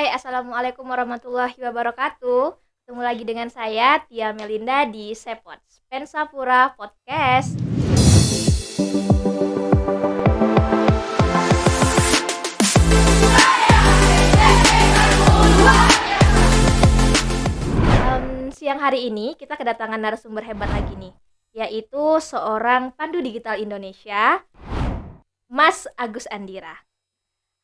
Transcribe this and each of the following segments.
Hai, Assalamualaikum warahmatullahi wabarakatuh. Ketemu lagi dengan saya, Tia Melinda di Sepots, Pensapura Podcast. Siang hari ini kita kedatangan narasumber hebat lagi nih, yaitu seorang pandu digital Indonesia, Mas Agus Andira.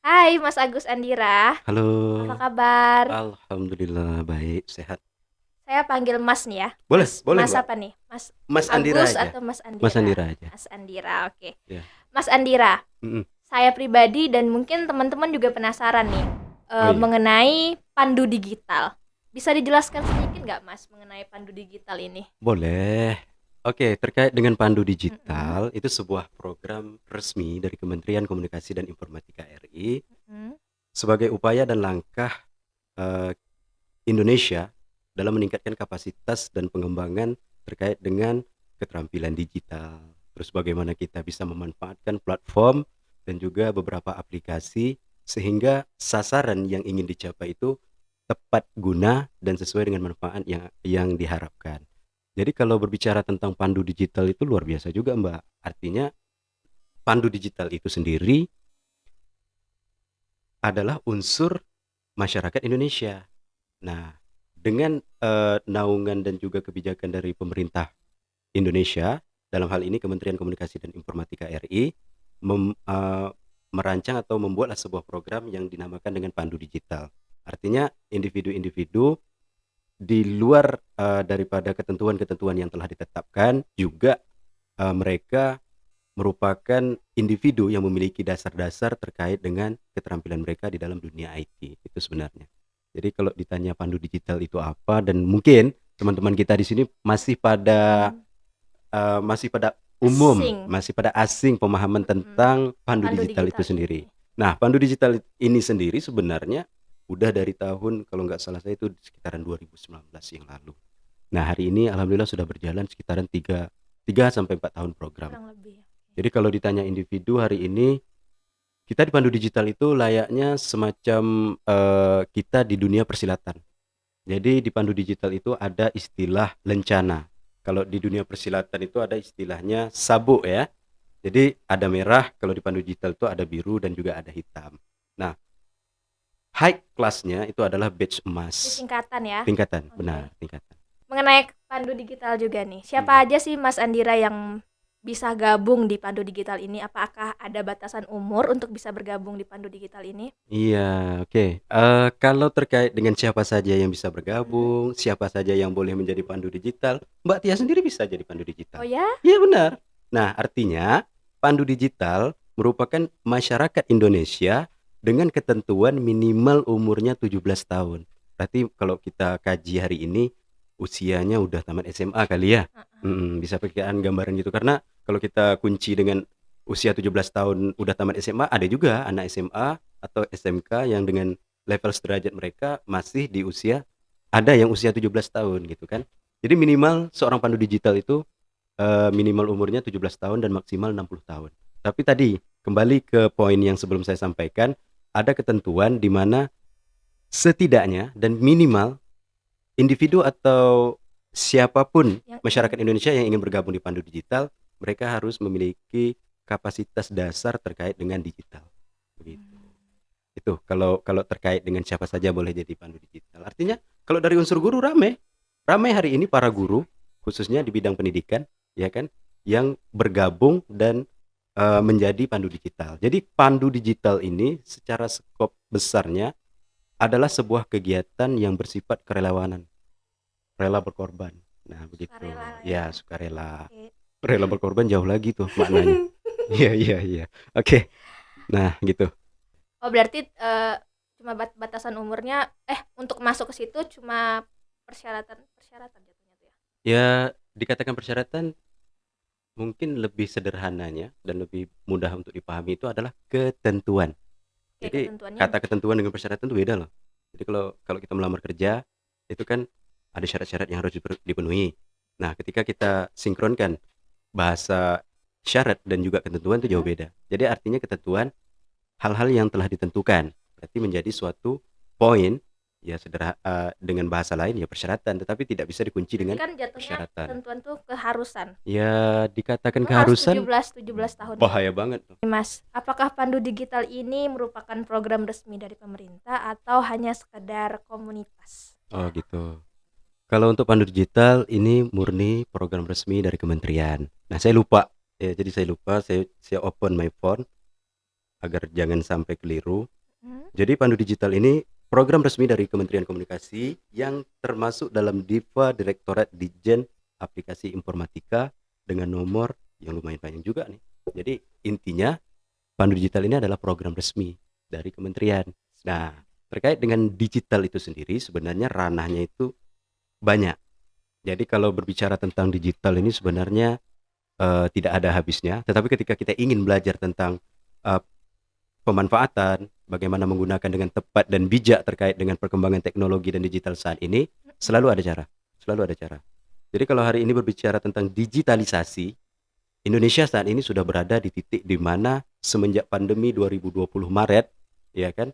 Hai Mas Agus Andira, Halo, apa kabar? alhamdulillah baik, sehat. Saya panggil Mas nih ya. Boleh, boleh Mas Mbak. apa nih? Mas Mas Andira Agus aja. atau Mas Mas Andira? Andira aja. Mas Andira, oke. Ya. Mas Andira, Mm-mm. saya pribadi dan mungkin teman-teman juga penasaran nih Oh iya, mengenai pandu digital. Bisa dijelaskan sedikit nggak Mas mengenai pandu digital ini? boleh. Oke, terkait dengan Pandu Mm-mm, Digital, itu sebuah program resmi dari Kementerian Komunikasi dan Informatika RI mm-mm, sebagai upaya dan langkah eh, Indonesia dalam meningkatkan kapasitas dan pengembangan terkait dengan keterampilan digital. Terus bagaimana kita bisa memanfaatkan platform dan juga beberapa aplikasi sehingga sasaran yang ingin dicapai itu tepat guna dan sesuai dengan manfaat yang diharapkan. Jadi kalau berbicara tentang pandu digital itu luar biasa juga Mbak. Artinya pandu digital itu sendiri adalah unsur masyarakat Indonesia. Nah, dengan naungan dan juga kebijakan dari pemerintah Indonesia, dalam hal ini Kementerian Komunikasi dan Informatika RI merancang atau membuatlah sebuah program yang dinamakan dengan Pandu Digital. Artinya individu-individu di luar daripada ketentuan-ketentuan yang telah ditetapkan juga mereka merupakan individu yang memiliki dasar-dasar terkait dengan keterampilan mereka di dalam dunia IT itu sebenarnya. Jadi kalau ditanya pandu digital itu apa, dan mungkin teman-teman kita di sini masih pada umum, Asing. masih pada asing pemahaman tentang pandu Pandu digital itu digital sendiri. ini. Nah, pandu digital ini sendiri sebenarnya udah dari tahun, kalau nggak salah saya itu sekitaran 2019 yang lalu. Nah, hari ini alhamdulillah sudah berjalan sekitaran 3 sampai 4 tahun program. Kurang lebih. Jadi kalau ditanya individu hari ini, kita di Pandu Digital itu layaknya semacam kita di dunia persilatan. Jadi di Pandu Digital itu ada istilah lencana. Kalau di dunia persilatan itu ada istilahnya sabuk ya. Jadi ada merah, kalau di Pandu Digital itu ada biru dan juga ada hitam. Nah, high class-nya itu adalah badge Ini emas. singkatan ya. Tingkatan, Oke. benar, tingkatan. Mengenai pandu digital juga nih, siapa aja sih Mas Andira yang bisa gabung di pandu digital ini? Apakah ada batasan umur untuk bisa bergabung di pandu digital ini? Iya, oke. Kalau terkait dengan siapa saja yang bisa bergabung, siapa saja yang boleh menjadi pandu digital, Mbak Tia sendiri bisa jadi pandu Oh digital. ya? Iya benar. Nah, artinya pandu digital merupakan masyarakat Indonesia dengan ketentuan minimal umurnya 17 tahun. Berarti kalau kita kaji hari ini usianya udah tamat SMA kali ya. Bisa perkiraan gambaran gitu, karena kalau kita kunci dengan usia 17 tahun udah tamat SMA, ada juga anak SMA atau SMK yang dengan level sederajat mereka masih di usia, ada yang usia 17 tahun gitu kan. Jadi minimal seorang pandu digital itu minimal umurnya 17 tahun dan maksimal 60 tahun. Tapi tadi kembali ke poin yang sebelum saya sampaikan, ada ketentuan di mana setidaknya dan minimal individu atau siapapun Yang masyarakat Indonesia yang ingin bergabung di Pandu Digital, mereka harus memiliki kapasitas dasar terkait dengan digital. Begitu. Itu kalau kalau terkait dengan siapa saja boleh jadi pandu digital. Artinya kalau dari unsur guru ramai hari ini para guru khususnya di bidang pendidikan, ya kan, yang bergabung dan menjadi pandu digital. Jadi pandu digital ini secara skop besarnya adalah sebuah kegiatan yang bersifat kerelawanan, rela berkorban. Nah, begitu. sukarela Ya, sukarela. Oke. Rela berkorban jauh lagi tuh maknanya. Iya, iya, iya. Oke. Nah, gitu. Oh berarti cuma batasan umurnya untuk masuk ke situ cuma persyaratan jatuhnya tuh ya. Ya, dikatakan persyaratan mungkin lebih sederhananya dan lebih mudah untuk dipahami itu adalah ketentuan. Oke, Jadi ketentuannya. kata ketentuan dengan persyaratan itu beda loh. Jadi kalau kalau kita melamar kerja itu kan ada syarat-syarat yang harus dipenuhi. Nah, ketika kita sinkronkan bahasa syarat dan juga ketentuan itu jauh beda. Jadi artinya ketentuan hal-hal yang telah ditentukan berarti menjadi suatu poin, ya dengan bahasa lain ya persyaratan, tetapi tidak bisa dikunci Jadi dengan kan jatuhnya persyaratan. ketentuan tuh keharusan. Ya dikatakan Emang harus keharusan 17 tahun ya? bahaya banget tuh. Mas, apakah Pandu Digital ini merupakan program resmi dari pemerintah atau hanya sekedar komunitas? Oh gitu. Kalau untuk Pandu Digital ini murni program resmi dari kementerian. Nah, saya lupa. Ya, jadi saya lupa, saya open my phone agar jangan sampai keliru. Jadi Pandu Digital ini program resmi dari Kementerian Komunikasi yang termasuk dalam DIPA Direktorat Ditjen Aplikasi Informatika dengan nomor yang lumayan panjang juga nih. Jadi intinya Pandu Digital ini adalah program resmi dari kementerian. Nah, terkait dengan digital itu sendiri sebenarnya ranahnya itu banyak. Jadi kalau berbicara tentang digital ini sebenarnya tidak ada habisnya. Tetapi ketika kita ingin belajar tentang uh, pemanfaatan, bagaimana menggunakan dengan tepat dan bijak terkait dengan perkembangan teknologi dan digital saat ini, selalu ada cara. Selalu ada cara. Jadi kalau hari ini berbicara tentang digitalisasi, Indonesia saat ini sudah berada di titik di mana semenjak pandemi 2020 Maret, ya kan,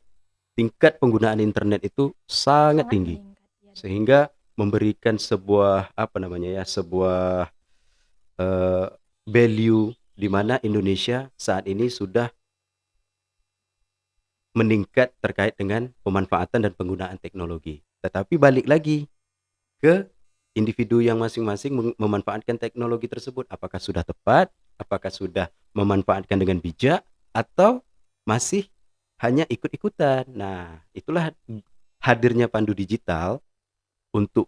tingkat penggunaan internet itu sangat tinggi. meningkat, ya. Sehingga memberikan sebuah sebuah value di mana Indonesia saat ini sudah meningkat terkait dengan pemanfaatan dan penggunaan teknologi. Tetapi balik lagi ke individu yang masing-masing memanfaatkan teknologi tersebut. Apakah sudah tepat? Apakah sudah memanfaatkan dengan bijak? Atau masih hanya ikut-ikutan? Nah, itulah hadirnya Pandu Digital untuk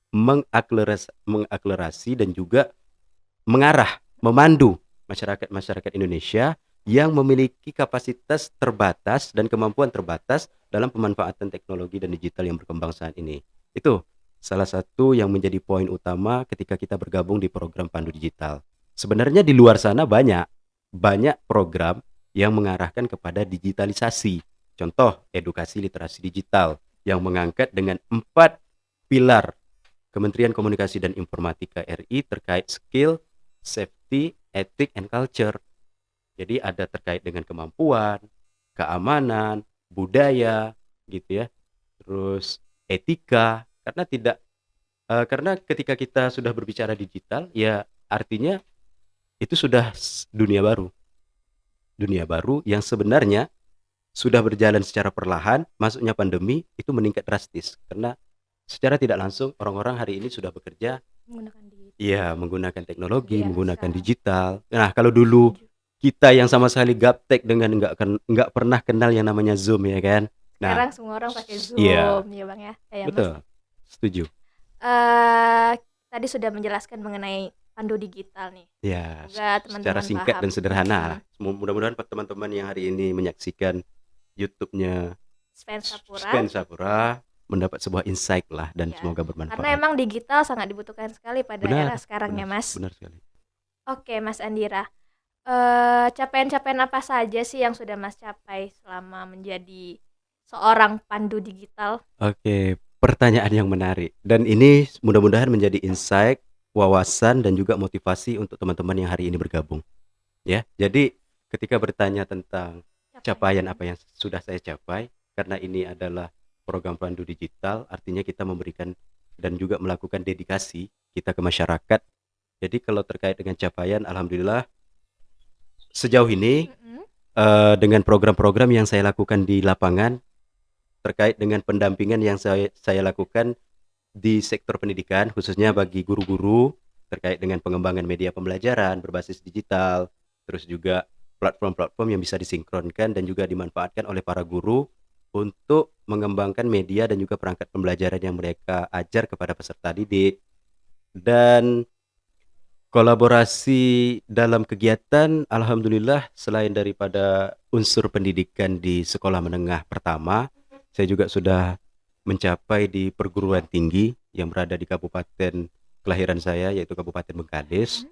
mengakselerasi dan juga mengarah, memandu masyarakat Indonesia yang memiliki kapasitas terbatas dan kemampuan terbatas dalam pemanfaatan teknologi dan digital yang berkembang saat ini. Itu salah satu yang menjadi poin utama ketika kita bergabung di program Pandu Digital. Sebenarnya di luar sana banyak program yang mengarahkan kepada digitalisasi. Contoh, edukasi literasi digital yang mengangkat dengan 4 pilar Kementerian Komunikasi dan Informatika RI terkait skill, safety, ethic, and culture. Jadi ada terkait dengan kemampuan, keamanan, budaya, gitu ya. Terus etika, karena ketika kita sudah berbicara digital, ya artinya itu sudah dunia baru yang sebenarnya sudah berjalan secara perlahan. Masuknya pandemi itu meningkat drastis karena secara tidak langsung orang-orang hari ini sudah bekerja menggunakan teknologi, menggunakan digital. Nah, kalau dulu kita yang sama sekali gaptek dengan nggak pernah kenal yang namanya Zoom, ya kan? Nah, sekarang semua orang pakai Zoom, ya Bang ya. Betul, setuju. Tadi sudah menjelaskan mengenai Pandu Digital nih. Ya, teman-teman secara singkat paham dan sederhana lah. Mudah-mudahan teman-teman yang hari ini menyaksikan YouTube-nya Sven Sapura mendapat sebuah insight lah dan semoga bermanfaat. Karena emang digital sangat dibutuhkan sekali pada era sekarang ya, Mas. Benar sekali. Oke, Mas Andira. Capaian-capaian apa saja sih yang sudah Mas capai selama menjadi seorang pandu digital? Oke, pertanyaan yang menarik. Dan ini mudah-mudahan menjadi insight, wawasan dan juga motivasi untuk teman-teman yang hari ini bergabung. Ya, jadi ketika bertanya tentang capaian apa yang sudah saya capai, karena ini adalah program Pandu Digital, artinya kita memberikan dan juga melakukan dedikasi kita ke masyarakat. Jadi kalau terkait dengan capaian, alhamdulillah sejauh ini dengan program-program yang saya lakukan di lapangan terkait dengan pendampingan yang saya lakukan di sektor pendidikan, khususnya bagi guru-guru terkait dengan pengembangan media pembelajaran berbasis digital, terus juga platform-platform yang bisa disinkronkan dan juga dimanfaatkan oleh para guru untuk mengembangkan media dan juga perangkat pembelajaran yang mereka ajar kepada peserta didik. Dan kolaborasi dalam kegiatan, alhamdulillah selain daripada unsur pendidikan di sekolah menengah pertama, saya juga sudah mencapai di perguruan tinggi yang berada di kabupaten kelahiran saya, yaitu Kabupaten Bengkades.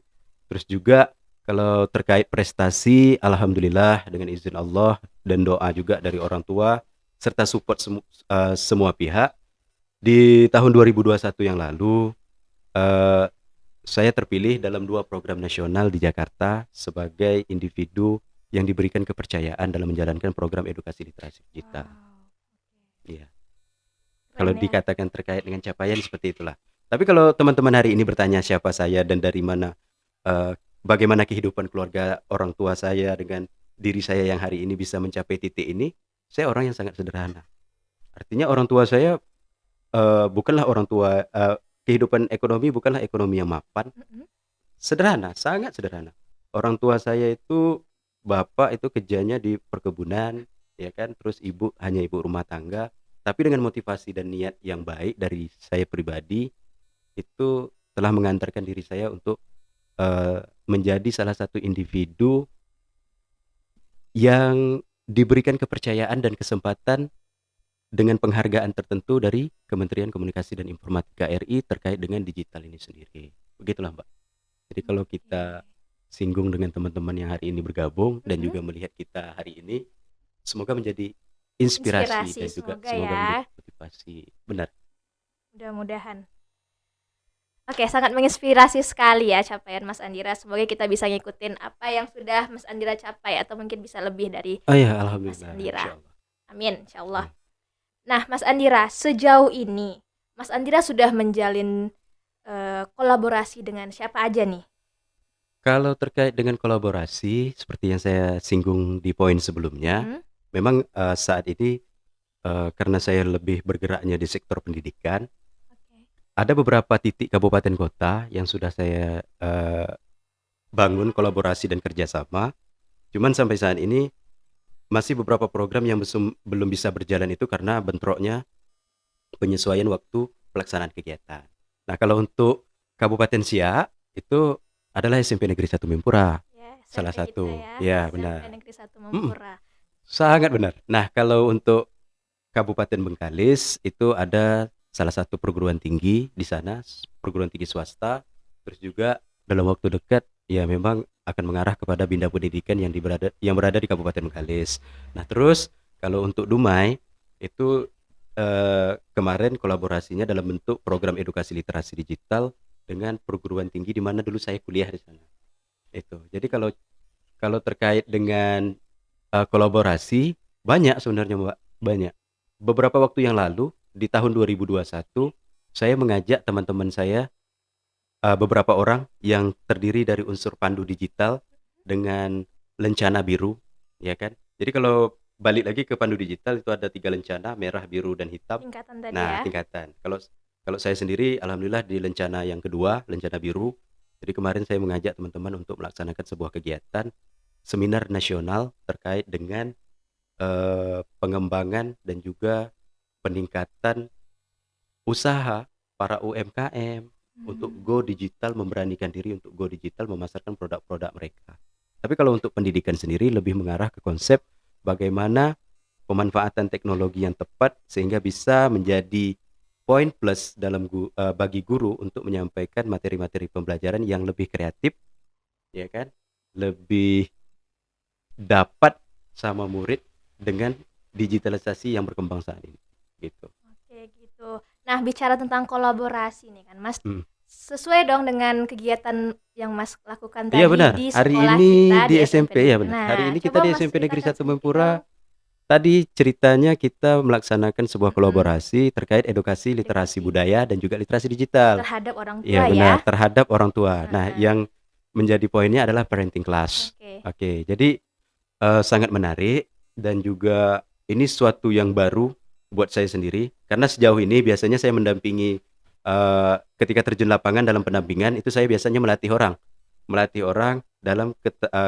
Terus juga kalau terkait prestasi, alhamdulillah dengan izin Allah dan doa juga dari orang tua serta support semua pihak, di tahun 2021 yang lalu saya terpilih dalam 2 program nasional di Jakarta sebagai individu yang diberikan kepercayaan dalam menjalankan program edukasi literasi digital. Iya. Kalau Keren ya. dikatakan terkait dengan capaian seperti itulah. Tapi kalau teman-teman hari ini bertanya siapa saya dan dari mana, bagaimana kehidupan keluarga orang tua saya dengan diri saya yang hari ini bisa mencapai titik ini, saya orang yang sangat sederhana. Artinya orang tua saya, bukanlah orang tua, kehidupan ekonomi bukanlah ekonomi yang mapan, Mm-mm. sederhana, sangat sederhana. Orang tua saya itu, bapak itu kerjanya di perkebunan, ya kan, terus ibu hanya ibu rumah tangga, tapi dengan motivasi dan niat yang baik dari saya pribadi, itu telah mengantarkan diri saya untuk, menjadi salah satu individu yang diberikan kepercayaan dan kesempatan dengan penghargaan tertentu dari Kementerian Komunikasi dan Informatika RI terkait dengan digital ini sendiri. Begitulah, Mbak. Jadi kalau kita Oke. singgung dengan teman-teman yang hari ini bergabung dan Mm-mm. juga melihat kita hari ini, semoga menjadi inspirasi Inspirasi dan juga semoga semoga menjadi ya. motivasi. Benar. Mudah-mudahan. Oke, sangat menginspirasi sekali ya capaian Mas Andira. Semoga kita bisa ngikutin apa yang sudah Mas Andira capai atau mungkin bisa lebih dari Oh ya, Mas alhamdulillah, Andira. insyaallah. Amin, insyaallah. Amin. Nah, Mas Andira, sejauh ini Mas Andira sudah menjalin kolaborasi dengan siapa aja nih? Kalau terkait dengan kolaborasi seperti yang saya singgung di poin sebelumnya, Mhm. memang, saat ini, karena saya lebih bergeraknya di sektor pendidikan, Oke. ada beberapa titik kabupaten kota yang sudah saya, bangun kolaborasi dan kerjasama. Cuman sampai saat ini masih beberapa program yang belum bisa berjalan itu karena bentroknya penyesuaian waktu pelaksanaan kegiatan. Nah, kalau untuk Kabupaten Siak itu adalah SMP Negeri 1 Mempura, Ya, salah SMP kita satu. ya, Ya, SMP benar. Negeri 1 Mhm, Mempura. sangat benar. Nah, kalau untuk Kabupaten Bengkalis itu ada salah satu perguruan tinggi di sana, perguruan tinggi swasta, terus juga dalam waktu dekat ya memang akan mengarah kepada bidang pendidikan yang berada di Kabupaten Bengkalis. Nah, terus kalau untuk Dumai itu kemarin kolaborasinya dalam bentuk program edukasi literasi digital dengan perguruan tinggi di mana dulu saya kuliah di sana. Itu. Jadi kalau kalau terkait dengan kolaborasi banyak sebenarnya, Mbak, banyak. Beberapa waktu yang lalu di tahun 2021 saya mengajak teman-teman saya, beberapa orang yang terdiri dari unsur pandu digital dengan lencana biru, ya kan. Jadi kalau balik lagi ke pandu digital itu ada 3 lencana, merah, biru, dan hitam. Tingkatan tadi Nah, ya. tingkatan. Kalau kalau saya sendiri alhamdulillah di lencana yang kedua, lencana biru. Jadi kemarin saya mengajak teman-teman untuk melaksanakan sebuah kegiatan seminar nasional terkait dengan pengembangan dan juga peningkatan usaha para UMKM untuk go digital, memberanikan diri untuk go digital, memasarkan produk-produk mereka. Tapi kalau untuk pendidikan sendiri lebih mengarah ke konsep bagaimana pemanfaatan teknologi yang tepat sehingga bisa menjadi poin plus bagi guru untuk menyampaikan materi-materi pembelajaran yang lebih kreatif, ya kan, lebih dapat sama murid dengan digitalisasi yang berkembang saat ini, gitu. Oke, gitu. Nah, bicara tentang kolaborasi nih kan, Mas. Hmm. Sesuai dong dengan kegiatan yang Mas lakukan Iya tadi benar, di hari sekolah ini kita di di SMP SMP ya Negeri. benar. Hari Nah, ini kita coba di Mas SMP Negeri ceritakan 1 sedikit Mempura. dong. Tadi ceritanya kita melaksanakan sebuah Mm-mm. kolaborasi terkait edukasi literasi Edukasi budaya dan juga literasi digital. terhadap orang tua Iya ya. benar, terhadap orang tua. Nah, Heeh. yang menjadi poinnya adalah parenting class. Oke. Oke, jadi sangat menarik dan juga ini suatu yang baru buat saya sendiri karena sejauh ini biasanya saya mendampingi ketika terjun lapangan dalam pendampingan itu saya biasanya melatih orang dalam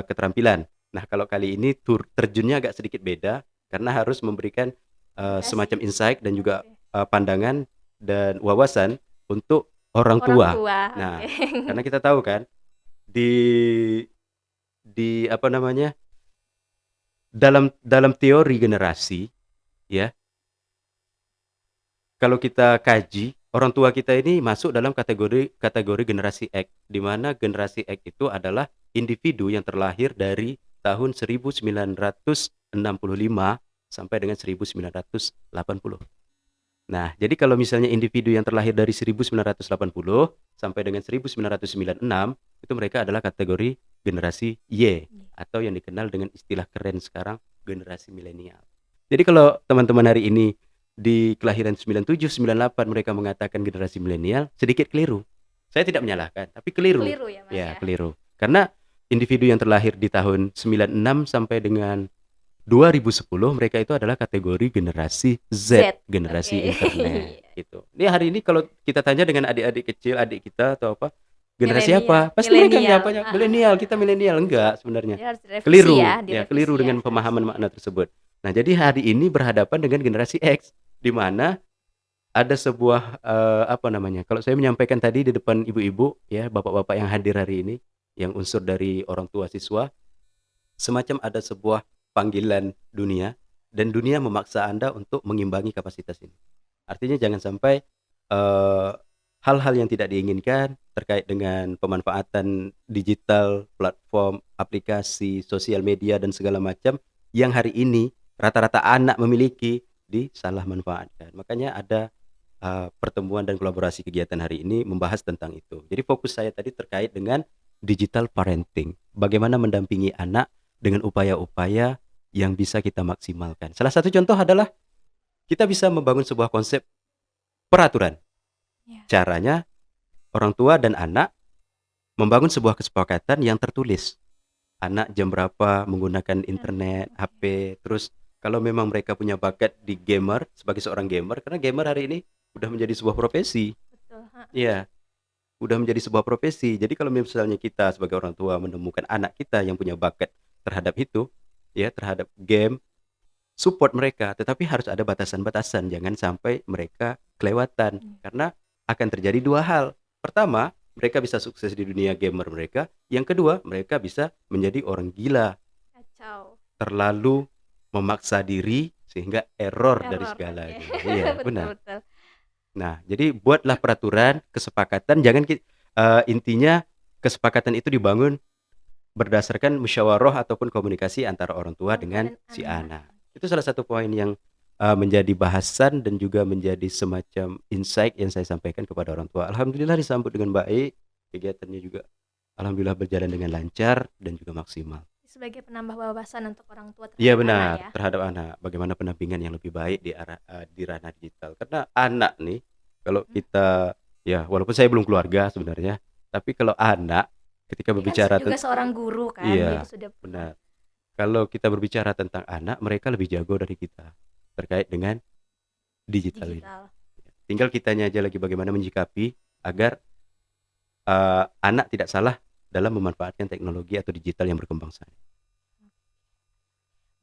keterampilan. Nah, kalau kali ini terjunnya agak sedikit beda karena harus memberikan semacam Edukasi. insight dan juga Oke. pandangan dan wawasan untuk orang Orang tua. tua. Nah, Oke. karena kita tahu kan di apa namanya, dalam teori generasi ya, kalau kita kaji orang tua kita ini masuk dalam kategori kategori generasi X, di mana generasi X itu adalah individu yang terlahir dari tahun 1965 sampai dengan 1980. Nah, jadi kalau misalnya individu yang terlahir dari 1980 sampai dengan 1996 itu mereka adalah kategori generasi Y atau yang dikenal dengan istilah keren sekarang generasi milenial. Jadi kalau teman-teman hari ini di kelahiran 97, 98 mereka mengatakan generasi milenial, sedikit keliru. Saya tidak menyalahkan, tapi keliru. Keliru ya, Mas Ya, ya. keliru. Karena individu yang terlahir di tahun 96 sampai dengan 2010 mereka itu adalah kategori generasi Z, generasi Oke. internet gitu. Ini hari ini kalau kita tanya dengan adik-adik kecil, adik kita atau apa, generasi Milenial, apa? Pasti mereka milenial. menjawabnya milenial, kita milenial. Enggak sebenarnya. Jadi harus direvisi Keliru. ya, Ya, direvisi keliru ya, dengan pemahaman harusnya. makna tersebut. Nah, jadi hari ini berhadapan dengan generasi X di mana ada sebuah apa namanya? Kalau saya menyampaikan tadi di depan ibu-ibu ya, bapak-bapak yang hadir hari ini, yang unsur dari orang tua siswa, semacam ada sebuah panggilan dunia dan dunia memaksa Anda untuk mengimbangi kapasitas ini. Artinya jangan sampai hal-hal yang tidak diinginkan terkait dengan pemanfaatan digital, platform, aplikasi, sosial media dan segala macam yang hari ini rata-rata anak memiliki disalah manfaatkan. Makanya ada pertemuan dan kolaborasi kegiatan hari ini membahas tentang itu. Jadi fokus saya tadi terkait dengan digital parenting. Bagaimana mendampingi anak dengan upaya-upaya yang bisa kita maksimalkan. Salah satu contoh adalah kita bisa membangun sebuah konsep peraturan. Ya. Caranya orang tua dan anak membangun sebuah kesepakatan yang tertulis. Anak jam berapa menggunakan internet, HP, terus kalau memang mereka punya bakat di gamer, sebagai seorang gamer, karena gamer hari ini udah menjadi sebuah profesi. Betul. Iya, udah menjadi sebuah profesi. Jadi kalau misalnya kita sebagai orang tua menemukan anak kita yang punya bakat terhadap itu, ya terhadap game, support mereka, tetapi harus ada batasan-batasan, jangan sampai mereka kelewatan, karena akan terjadi dua hal. Pertama, mereka bisa sukses di dunia gamer mereka. Yang kedua, mereka bisa menjadi orang gila, Kacau. terlalu memaksa diri sehingga error dari Error, segalanya. oke. Iya, Betul, benar. betul. Nah, jadi buatlah peraturan, kesepakatan, jangan intinya kesepakatan itu dibangun berdasarkan musyawarah ataupun komunikasi antara orang tua dengan Dan si anak. anak. Itu salah satu poin yang menjadi bahasan dan juga menjadi semacam insight yang saya sampaikan kepada orang tua. Alhamdulillah disambut dengan baik, kegiatannya juga alhamdulillah berjalan dengan lancar dan juga maksimal. Sebagai penambah wawasan untuk orang tua terhadap Iya anak benar, ya. terhadap anak. Bagaimana pendampingan yang lebih baik di ranah digital. Karena anak nih, kalau kita ya walaupun saya belum keluarga sebenarnya, tapi kalau anak ketika Ini kan berbicara juga seorang guru kan, iya, jadi sudah benar. Kalau kita berbicara tentang anak, mereka lebih jago dari kita terkait dengan digital ini. digital. Tinggal kitanya aja lagi bagaimana menyikapi agar anak tidak salah dalam memanfaatkan teknologi atau digital yang berkembang saat ini.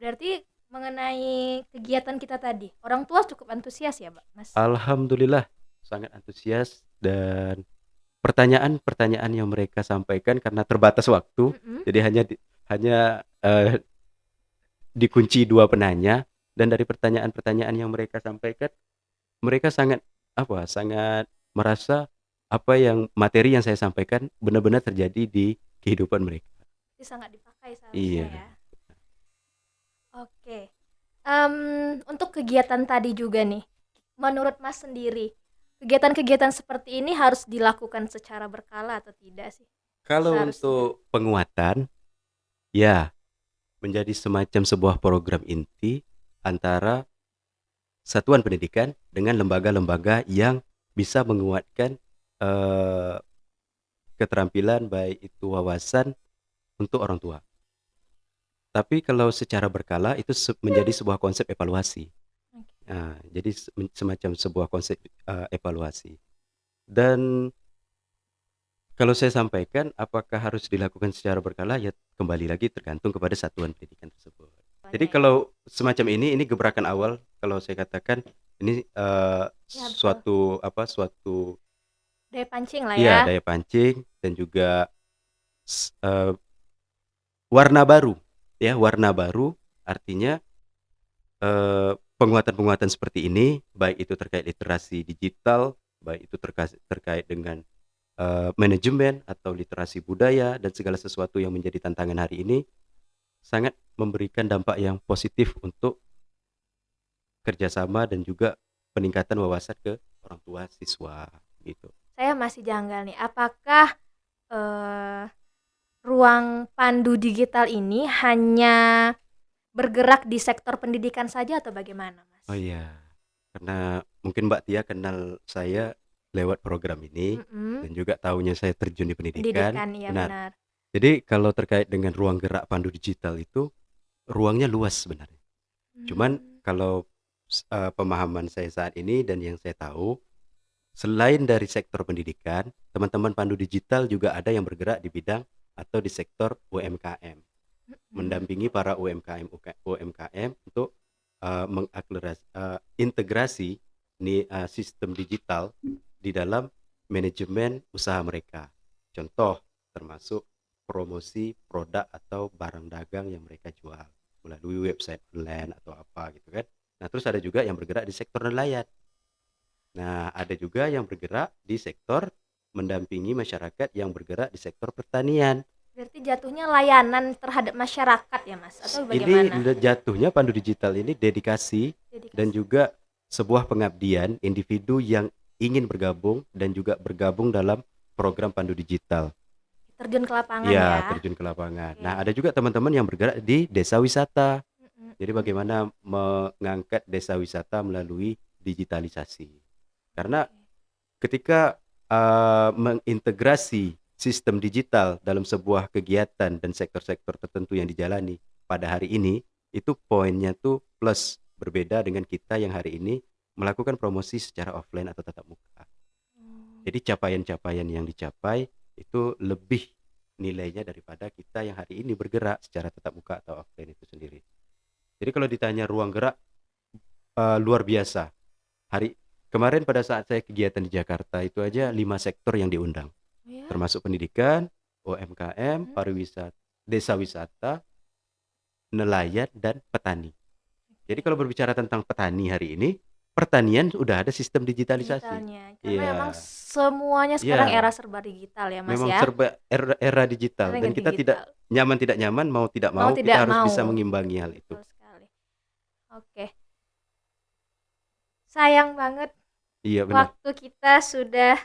Berarti mengenai kegiatan kita tadi, orang tua cukup antusias ya, Mas? Alhamdulillah sangat antusias, dan pertanyaan-pertanyaan yang mereka sampaikan karena terbatas waktu, jadi hanya dikunci 2 penanya, dan dari pertanyaan-pertanyaan yang mereka sampaikan, mereka sangat merasa apa yang materi yang saya sampaikan benar-benar terjadi di kehidupan mereka. Jadi sangat dipakai seharusnya Iya. ya. Oke. Untuk kegiatan tadi juga nih, menurut Mas sendiri, kegiatan-kegiatan seperti ini harus dilakukan secara berkala atau tidak sih? Kalau Seharusnya. untuk penguatan, ya menjadi semacam sebuah program inti antara satuan pendidikan dengan lembaga-lembaga yang bisa menguatkan keterampilan baik itu wawasan untuk orang tua. Tapi kalau secara berkala itu menjadi sebuah konsep evaluasi. Nah, jadi semacam sebuah konsep evaluasi. Dan kalau saya sampaikan apakah harus dilakukan secara berkala, ya kembali lagi tergantung kepada satuan pendidikan tersebut. Jadi kalau semacam ini gebrakan awal, kalau saya katakan ini suatu daya pancing lah iya, ya. daya pancing dan juga warna baru, ya warna baru, artinya penguatan-penguatan seperti ini, baik itu terkait literasi digital, baik itu terkait dengan manajemen atau literasi budaya dan segala sesuatu yang menjadi tantangan hari ini, sangat memberikan dampak yang positif untuk kerjasama dan juga peningkatan wawasan ke orang tua siswa gitu. Saya masih janggal nih, apakah ruang pandu digital ini hanya bergerak di sektor pendidikan saja atau bagaimana, Mas? Oh iya, karena mungkin Mbak Tia kenal saya lewat program ini Mm-mm. dan juga tahunya saya terjun di pendidikan. Pendidikan, iya Benar. benar. Jadi kalau terkait dengan ruang gerak pandu digital itu ruangnya luas sebenarnya. Cuman Hmm. kalau pemahaman saya saat ini dan yang saya tahu, selain dari sektor pendidikan, teman-teman pandu digital juga ada yang bergerak di bidang atau di sektor UMKM, mendampingi para UMKM untuk integrasi sistem digital di dalam manajemen usaha mereka. Contoh termasuk promosi produk atau barang dagang yang mereka jual melalui website online atau apa gitu kan. Nah, terus ada juga yang bergerak di sektor nelayan. Nah, ada juga yang bergerak di sektor mendampingi masyarakat yang bergerak di sektor pertanian. Berarti jatuhnya layanan terhadap masyarakat ya Mas, atau Ini bagaimana? jatuhnya pandu digital ini dedikasi dan Dedikasi. juga sebuah pengabdian individu yang ingin bergabung dan juga bergabung dalam program pandu digital. Terjun ke lapangan Ya, ya. terjun ke lapangan. Oke. Nah, ada juga teman-teman yang bergerak di desa wisata. Mm-mm. Jadi bagaimana mengangkat desa wisata melalui digitalisasi. Karena Oke. ketika mengintegrasi sistem digital dalam sebuah kegiatan dan sektor-sektor tertentu yang dijalani pada hari ini, itu poinnya tuh plus, berbeda dengan kita yang hari ini melakukan promosi secara offline atau tatap muka. Hmm. Jadi capaian-capaian yang dicapai itu lebih nilainya daripada kita yang hari ini bergerak secara tatap muka atau offline itu sendiri. Jadi kalau ditanya ruang gerak, luar biasa. Kemarin pada saat saya kegiatan di Jakarta itu aja 5 sektor yang diundang, Oh ya? termasuk pendidikan, UMKM, Hmm. pariwisata, desa wisata, nelayan, dan petani. Jadi kalau berbicara tentang petani hari ini, pertanian sudah ada sistem digitalisasi. Digitalnya. Karena memang Iya, semuanya sekarang iya, era serba digital ya Mas memang ya. serba era digital Era dan kita tidak digital. nyaman, mau tidak Mau mau tidak kita harus bisa mau. mengimbangi hal itu. Betul sekali. Oke. Sayang banget Iya benar. waktu kita sudah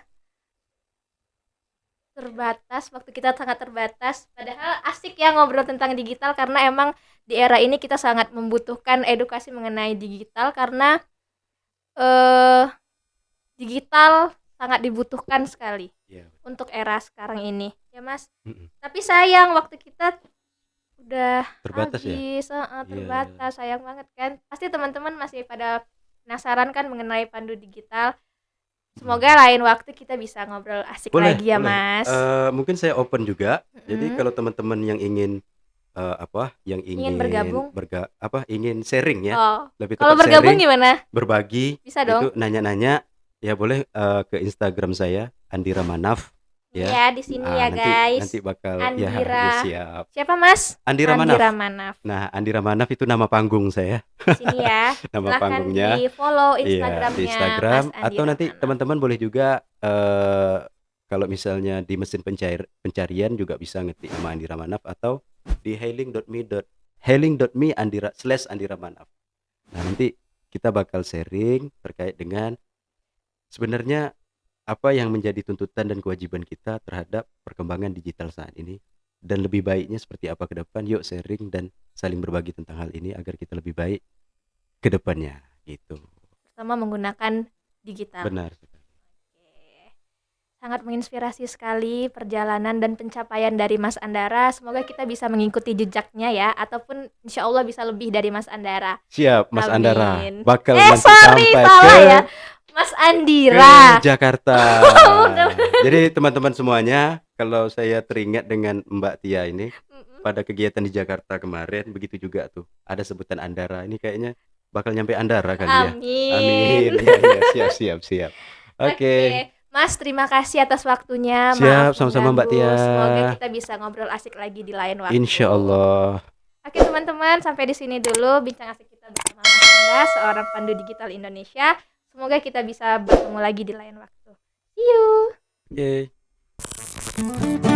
terbatas, waktu kita sangat terbatas. Padahal asik ya ngobrol tentang digital karena emang di era ini kita sangat membutuhkan edukasi mengenai digital karena eh digital sangat dibutuhkan sekali Iya. untuk era sekarang ini. Ya Mas. Mm-mm. Tapi sayang waktu kita udah Terbatas ya. habis, Iya. terbatas, sayang banget kan. Pasti teman-teman masih pada penasaran kan mengenai pandu digital. Semoga lain waktu kita bisa ngobrol asik Boleh, lagi ya boleh. Mas. Mungkin saya open juga. Jadi Mm-mm. kalau teman-teman yang ingin yang Ingin bergabung? ingin sharing ya, Oh, lebih kalau tepat bergabung sharing, gimana? berbagi, Bisa itu dong. nanya-nanya, ya boleh ke Instagram saya Andira Manaf ya. Ya, di sini ya guys. Nanti bakal ya Andira. siap. Siapa Mas? Andira Andira Manaf. Manaf. Nah, Andira Manaf itu nama panggung saya. Di sini ya. Nama Silahkan panggungnya. di follow Iya, di Instagramnya Instagram Mas atau Andira nanti Manaf. teman-teman boleh juga kalau misalnya di mesin pencarian juga bisa ngetik nama Andira Manaf atau di hailing.me Andira Manaf. Nah, nanti kita bakal sharing terkait dengan sebenarnya apa yang menjadi tuntutan dan kewajiban kita terhadap perkembangan digital saat ini dan lebih baiknya seperti apa ke depan. Yuk sharing dan saling berbagi tentang hal ini agar kita lebih baik ke depannya gitu. Pertama menggunakan digital. Benar. Oke. Sangat menginspirasi sekali perjalanan dan pencapaian dari Mas Andara. Semoga kita bisa mengikuti jejaknya ya, ataupun insya Allah bisa lebih dari Mas Andara. Siap, Mas Amin. Andara. Bakal nanti Sorry, sampai salah ke ya. Mas Andira. ke Jakarta. Jadi teman-teman semuanya, kalau saya teringat dengan Mbak Tia ini pada kegiatan di Jakarta kemarin, begitu juga tuh ada sebutan Andara. Ini kayaknya bakal nyampe Andara kali ya. Amin. Ya, siap. Oke. Mas, terima kasih atas waktunya. Siap, Maaf sama-sama Mbak mengganggu. Tia. Semoga kita bisa ngobrol asik lagi di lain waktu. Insya Allah. Oke teman-teman, sampai di sini dulu bincang asik kita bersama Mas Anda, seorang pandu digital Indonesia. Semoga kita bisa bertemu lagi di lain waktu. See you. Oke.